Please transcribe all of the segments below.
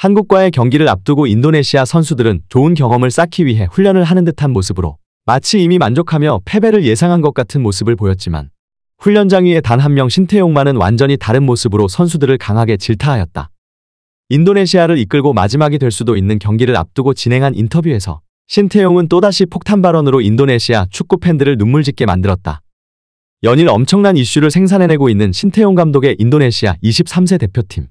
한국과의 경기를 앞두고 인도네시아 선수들은 좋은 경험을 쌓기 위해 훈련을 하는 듯한 모습으로 마치 이미 만족하며 패배를 예상한 것 같은 모습을 보였지만 훈련장 위에 단 한 명 신태용만은 완전히 다른 모습으로 선수들을 강하게 질타하였다. 인도네시아를 이끌고 마지막이 될 수도 있는 경기를 앞두고 진행한 인터뷰에서 신태용은 또다시 폭탄 발언으로 인도네시아 축구 팬들을 눈물짓게 만들었다. 연일 엄청난 이슈를 생산해내고 있는 신태용 감독의 인도네시아 23세 대표팀.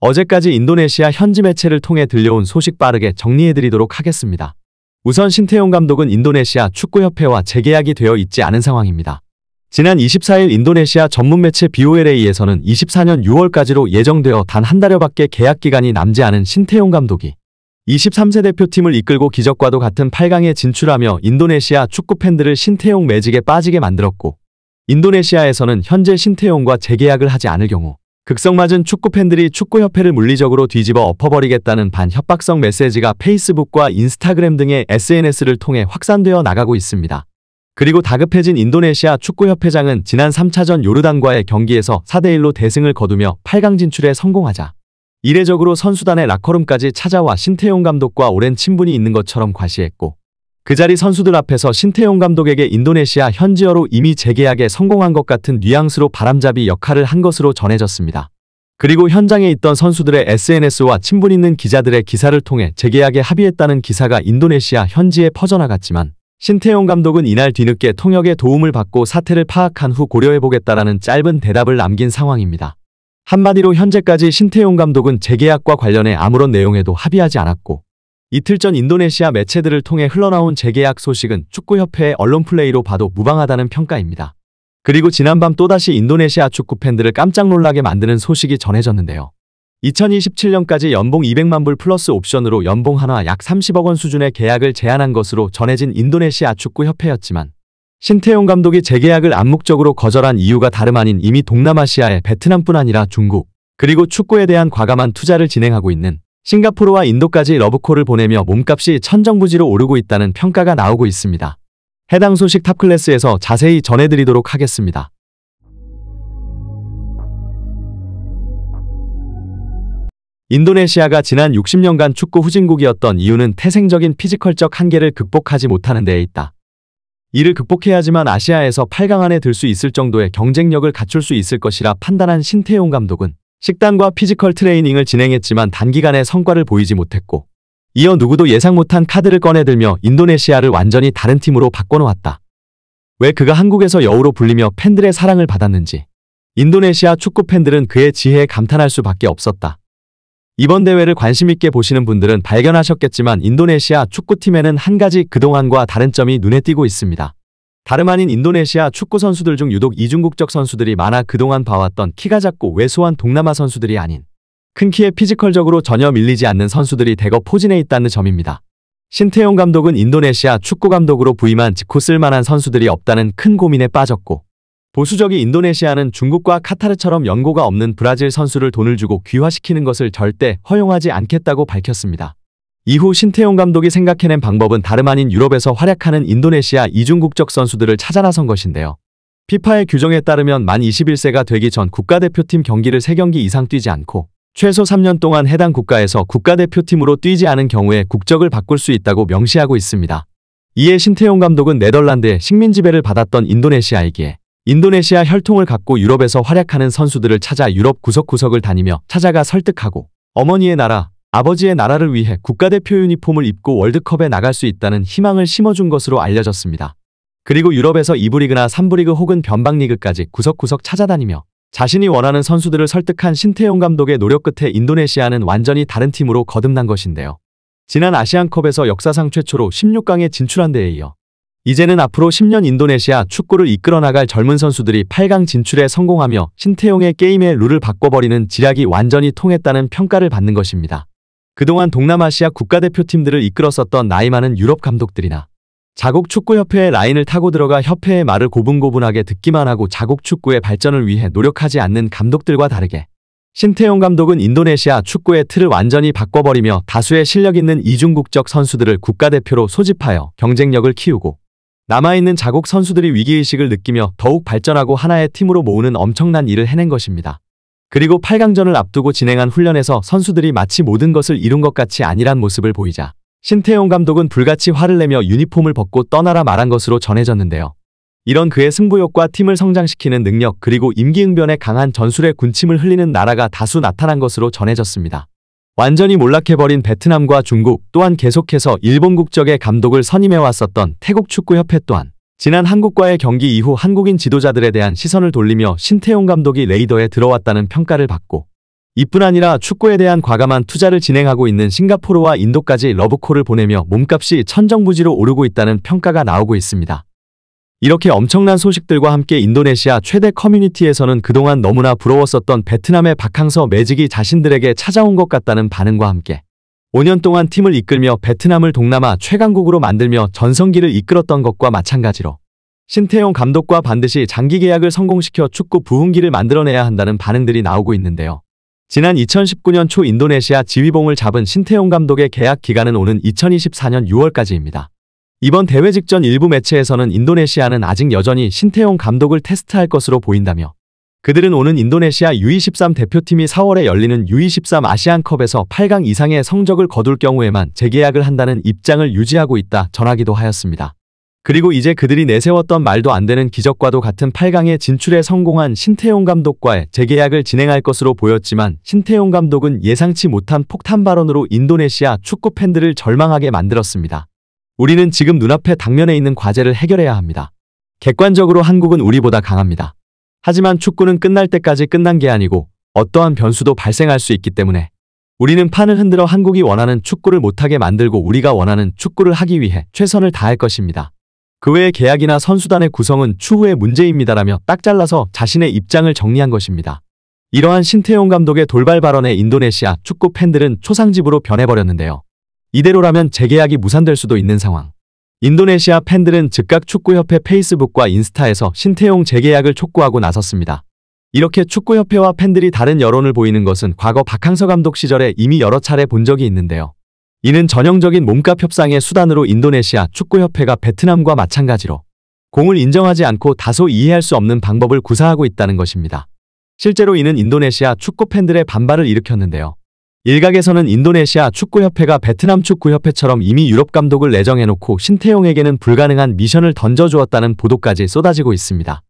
어제까지 인도네시아 현지 매체를 통해 들려온 소식 빠르게 정리해드리도록 하겠습니다. 우선 신태용 감독은 인도네시아 축구협회와 재계약이 되어 있지 않은 상황입니다. 지난 24일 인도네시아 전문 매체 BOLA에서는 24년 6월까지로 예정되어 단 한 달여밖에 계약 기간이 남지 않은 신태용 감독이 23세 대표팀을 이끌고 기적과도 같은 8강에 진출하며 인도네시아 축구 팬들을 신태용 매직에 빠지게 만들었고, 인도네시아에서는 현재 신태용과 재계약을 하지 않을 경우 극성맞은 축구팬들이 축구협회를 물리적으로 뒤집어 엎어버리겠다는 반협박성 메시지가 페이스북과 인스타그램 등의 SNS를 통해 확산되어 나가고 있습니다. 그리고 다급해진 인도네시아 축구협회장은 지난 3차전 요르단과의 경기에서 4대1로 대승을 거두며 8강 진출에 성공하자 이례적으로 선수단의 라커룸까지 찾아와 신태용 감독과 오랜 친분이 있는 것처럼 과시했고, 그 자리 선수들 앞에서 신태용 감독에게 인도네시아 현지어로 이미 재계약에 성공한 것 같은 뉘앙스로 바람잡이 역할을 한 것으로 전해졌습니다. 그리고 현장에 있던 선수들의 SNS와 친분 있는 기자들의 기사를 통해 재계약에 합의했다는 기사가 인도네시아 현지에 퍼져나갔지만, 신태용 감독은 이날 뒤늦게 통역의 도움을 받고 사태를 파악한 후 고려해보겠다라는 짧은 대답을 남긴 상황입니다. 한마디로 현재까지 신태용 감독은 재계약과 관련해 아무런 내용에도 합의하지 않았고, 이틀 전 인도네시아 매체들을 통해 흘러나온 재계약 소식은 축구협회의 언론 플레이로 봐도 무방하다는 평가입니다. 그리고 지난밤 또다시 인도네시아 축구 팬들을 깜짝 놀라게 만드는 소식이 전해졌는데요. 2027년까지 연봉 200만 불 플러스 옵션으로 연봉 한화 약 30억 원 수준의 계약을 제안한 것으로 전해진 인도네시아 축구협회였지만, 신태용 감독이 재계약을 암묵적으로 거절한 이유가 다름 아닌 이미 동남아시아의 베트남뿐 아니라 중국, 그리고 축구에 대한 과감한 투자를 진행하고 있는 싱가포르와 인도까지 러브콜을 보내며 몸값이 천정부지로 오르고 있다는 평가가 나오고 있습니다. 해당 소식 탑클래스에서 자세히 전해드리도록 하겠습니다. 인도네시아가 지난 60년간 축구 후진국이었던 이유는 태생적인 피지컬적 한계를 극복하지 못하는 데에 있다. 이를 극복해야지만 아시아에서 8강 안에 들 수 있을 정도의 경쟁력을 갖출 수 있을 것이라 판단한 신태용 감독은 식단과 피지컬 트레이닝을 진행했지만 단기간에 성과를 보이지 못했고, 이어 누구도 예상 못한 카드를 꺼내들며 인도네시아를 완전히 다른 팀으로 바꿔놓았다. 왜 그가 한국에서 여우로 불리며 팬들의 사랑을 받았는지 인도네시아 축구 팬들은 그의 지혜에 감탄할 수밖에 없었다. 이번 대회를 관심있게 보시는 분들은 발견하셨겠지만 인도네시아 축구팀에는 한 가지 그동안과 다른 점이 눈에 띄고 있습니다. 다름 아닌 인도네시아 축구 선수들 중 유독 이중국적 선수들이 많아 그동안 봐왔던 키가 작고 왜소한 동남아 선수들이 아닌 큰 키에 피지컬적으로 전혀 밀리지 않는 선수들이 대거 포진해 있다는 점입니다. 신태용 감독은 인도네시아 축구 감독으로 부임한 직후 쓸만한 선수들이 없다는 큰 고민에 빠졌고, 보수적인 인도네시아는 중국과 카타르처럼 연고가 없는 브라질 선수를 돈을 주고 귀화시키는 것을 절대 허용하지 않겠다고 밝혔습니다. 이후 신태용 감독이 생각해낸 방법은 다름 아닌 유럽에서 활약하는 인도네시아 이중국적 선수들을 찾아 나선 것인데요. 피파의 규정에 따르면 만 21세가 되기 전 국가대표팀 경기를 3경기 이상 뛰지 않고 최소 3년 동안 해당 국가에서 국가대표팀으로 뛰지 않은 경우에 국적을 바꿀 수 있다고 명시하고 있습니다. 이에 신태용 감독은 네덜란드의 식민 지배를 받았던 인도네시아이기에 인도네시아 혈통을 갖고 유럽에서 활약하는 선수들을 찾아 유럽 구석구석을 다니며 찾아가 설득하고 어머니의 나라, 아버지의 나라를 위해 국가대표 유니폼을 입고 월드컵에 나갈 수 있다는 희망을 심어준 것으로 알려졌습니다. 그리고 유럽에서 2부 리그나 3부 리그 혹은 변방리그까지 구석구석 찾아다니며 자신이 원하는 선수들을 설득한 신태용 감독의 노력 끝에 인도네시아는 완전히 다른 팀으로 거듭난 것인데요. 지난 아시안컵에서 역사상 최초로 16강에 진출한 데에 이어 이제는 앞으로 10년 인도네시아 축구를 이끌어 나갈 젊은 선수들이 8강 진출에 성공하며 신태용의 게임의 룰을 바꿔버리는 지략이 완전히 통했다는 평가를 받는 것입니다. 그동안 동남아시아 국가대표팀들을 이끌었었던 나이 많은 유럽 감독들이나 자국 축구협회의 라인을 타고 들어가 협회의 말을 고분고분하게 듣기만 하고 자국 축구의 발전을 위해 노력하지 않는 감독들과 다르게 신태용 감독은 인도네시아 축구의 틀을 완전히 바꿔버리며 다수의 실력 있는 이중국적 선수들을 국가대표로 소집하여 경쟁력을 키우고 남아있는 자국 선수들이 위기의식을 느끼며 더욱 발전하고 하나의 팀으로 모으는 엄청난 일을 해낸 것입니다. 그리고 8강전을 앞두고 진행한 훈련에서 선수들이 마치 모든 것을 이룬 것 같이 안일한 모습을 보이자 신태용 감독은 불같이 화를 내며 유니폼을 벗고 떠나라 말한 것으로 전해졌는데요. 이런 그의 승부욕과 팀을 성장시키는 능력 그리고 임기응변에 강한 전술의 군침을 흘리는 나라가 다수 나타난 것으로 전해졌습니다. 완전히 몰락해버린 베트남과 중국 또한 계속해서 일본 국적의 감독을 선임해왔었던 태국축구협회 또한 지난 한국과의 경기 이후 한국인 지도자들에 대한 시선을 돌리며 신태용 감독이 레이더에 들어왔다는 평가를 받고 이뿐 아니라 축구에 대한 과감한 투자를 진행하고 있는 싱가포르와 인도까지 러브콜을 보내며 몸값이 천정부지로 오르고 있다는 평가가 나오고 있습니다. 이렇게 엄청난 소식들과 함께 인도네시아 최대 커뮤니티에서는 그동안 너무나 부러웠었던 베트남의 박항서 매직이 자신들에게 찾아온 것 같다는 반응과 함께 5년 동안 팀을 이끌며 베트남을 동남아 최강국으로 만들며 전성기를 이끌었던 것과 마찬가지로 신태용 감독과 반드시 장기 계약을 성공시켜 축구 부흥기를 만들어내야 한다는 반응들이 나오고 있는데요. 지난 2019년 초 인도네시아 지휘봉을 잡은 신태용 감독의 계약 기간은 오는 2024년 6월까지입니다. 이번 대회 직전 일부 매체에서는 인도네시아는 아직 여전히 신태용 감독을 테스트할 것으로 보인다며 그들은 오는 인도네시아 U23 대표팀이 4월에 열리는 U23 아시안컵에서 8강 이상의 성적을 거둘 경우에만 재계약을 한다는 입장을 유지하고 있다 전하기도 하였습니다. 그리고 이제 그들이 내세웠던 말도 안 되는 기적과도 같은 8강에 진출에 성공한 신태용 감독과의 재계약을 진행할 것으로 보였지만 신태용 감독은 예상치 못한 폭탄 발언으로 인도네시아 축구 팬들을 절망하게 만들었습니다. 우리는 지금 눈앞에 당면에 있는 과제를 해결해야 합니다. 객관적으로 한국은 우리보다 강합니다. 하지만 축구는 끝날 때까지 끝난 게 아니고 어떠한 변수도 발생할 수 있기 때문에 우리는 판을 흔들어 한국이 원하는 축구를 못하게 만들고 우리가 원하는 축구를 하기 위해 최선을 다할 것입니다. 그 외의 계약이나 선수단의 구성은 추후의 문제입니다라며 딱 잘라서 자신의 입장을 정리한 것입니다. 이러한 신태용 감독의 돌발 발언에 인도네시아 축구 팬들은 초상집으로 변해버렸는데요. 이대로라면 재계약이 무산될 수도 있는 상황. 인도네시아 팬들은 즉각 축구협회 페이스북과 인스타에서 신태용 재계약을 촉구하고 나섰습니다. 이렇게 축구협회와 팬들이 다른 여론을 보이는 것은 과거 박항서 감독 시절에 이미 여러 차례 본 적이 있는데요. 이는 전형적인 몸값 협상의 수단으로 인도네시아 축구협회가 베트남과 마찬가지로 공을 인정하지 않고 다소 이해할 수 없는 방법을 구사하고 있다는 것입니다. 실제로 이는 인도네시아 축구 팬들의 반발을 일으켰는데요. 일각에서는 인도네시아 축구협회가 베트남 축구협회처럼 이미 유럽 감독을 내정해놓고 신태용에게는 불가능한 미션을 던져주었다는 보도까지 쏟아지고 있습니다.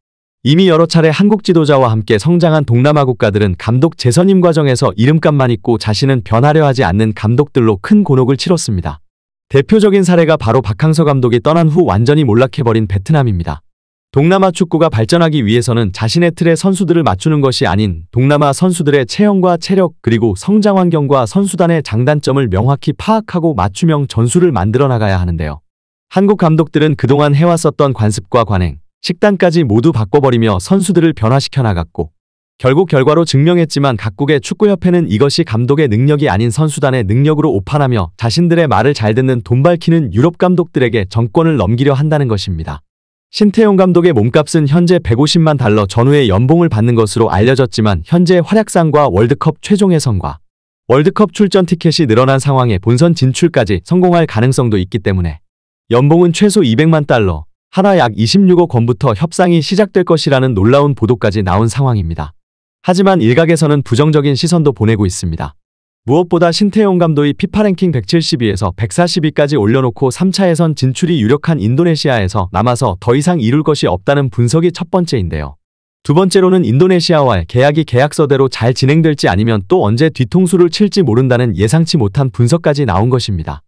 이미 여러 차례 한국 지도자와 함께 성장한 동남아 국가들은 감독 재선임 과정에서 이름값만 있고 자신은 변하려 하지 않는 감독들로 큰 곤혹을 치렀습니다. 대표적인 사례가 바로 박항서 감독이 떠난 후 완전히 몰락해버린 베트남입니다. 동남아 축구가 발전하기 위해서는 자신의 틀에 선수들을 맞추는 것이 아닌 동남아 선수들의 체형과 체력 그리고 성장 환경과 선수단의 장단점을 명확히 파악하고 맞춤형 전술을 만들어 나가야 하는데요. 한국 감독들은 그동안 해왔었던 관습과 관행, 식단까지 모두 바꿔버리며 선수들을 변화시켜 나갔고 결국 결과로 증명했지만 각국의 축구협회는 이것이 감독의 능력이 아닌 선수단의 능력으로 오판하며 자신들의 말을 잘 듣는 돈 밝히는 유럽 감독들에게 정권을 넘기려 한다는 것입니다. 신태용 감독의 몸값은 현재 150만 달러 전후의 연봉을 받는 것으로 알려졌지만 현재 활약상과 월드컵 최종 예선과 월드컵 출전 티켓이 늘어난 상황에 본선 진출까지 성공할 가능성도 있기 때문에 연봉은 최소 200만 달러, 하나 약 26억 원부터 협상이 시작될 것이라는 놀라운 보도까지 나온 상황입니다. 하지만 일각에서는 부정적인 시선도 보내고 있습니다. 무엇보다 신태용 감독이 피파 랭킹 172에서 142까지 올려놓고 3차 예선 진출이 유력한 인도네시아에서 남아서 더 이상 이룰 것이 없다는 분석이 첫 번째인데요. 두 번째로는 인도네시아와의 계약이 계약서대로 잘 진행될지 아니면 또 언제 뒤통수를 칠지 모른다는 예상치 못한 분석까지 나온 것입니다.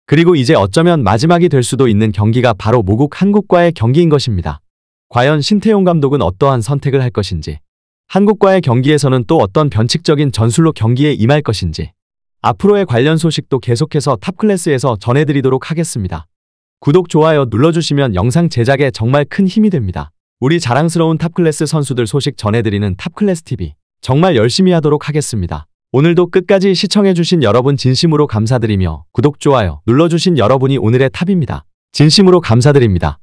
그리고 이제 어쩌면 마지막이 될 수도 있는 경기가 바로 모국 한국과의 경기인 것입니다. 과연 신태용 감독은 어떠한 선택을 할 것인지, 한국과의 경기에서는 또 어떤 변칙적인 전술로 경기에 임할 것인지 앞으로의 관련 소식도 계속해서 탑클래스에서 전해드리도록 하겠습니다. 구독, 좋아요 눌러주시면 영상 제작에 정말 큰 힘이 됩니다. 우리 자랑스러운 탑클래스 선수들 소식 전해드리는 탑클래스TV 정말 열심히 하도록 하겠습니다. 오늘도 끝까지 시청해주신 여러분 진심으로 감사드리며 구독, 좋아요 눌러주신 여러분이 오늘의 탑입니다. 진심으로 감사드립니다.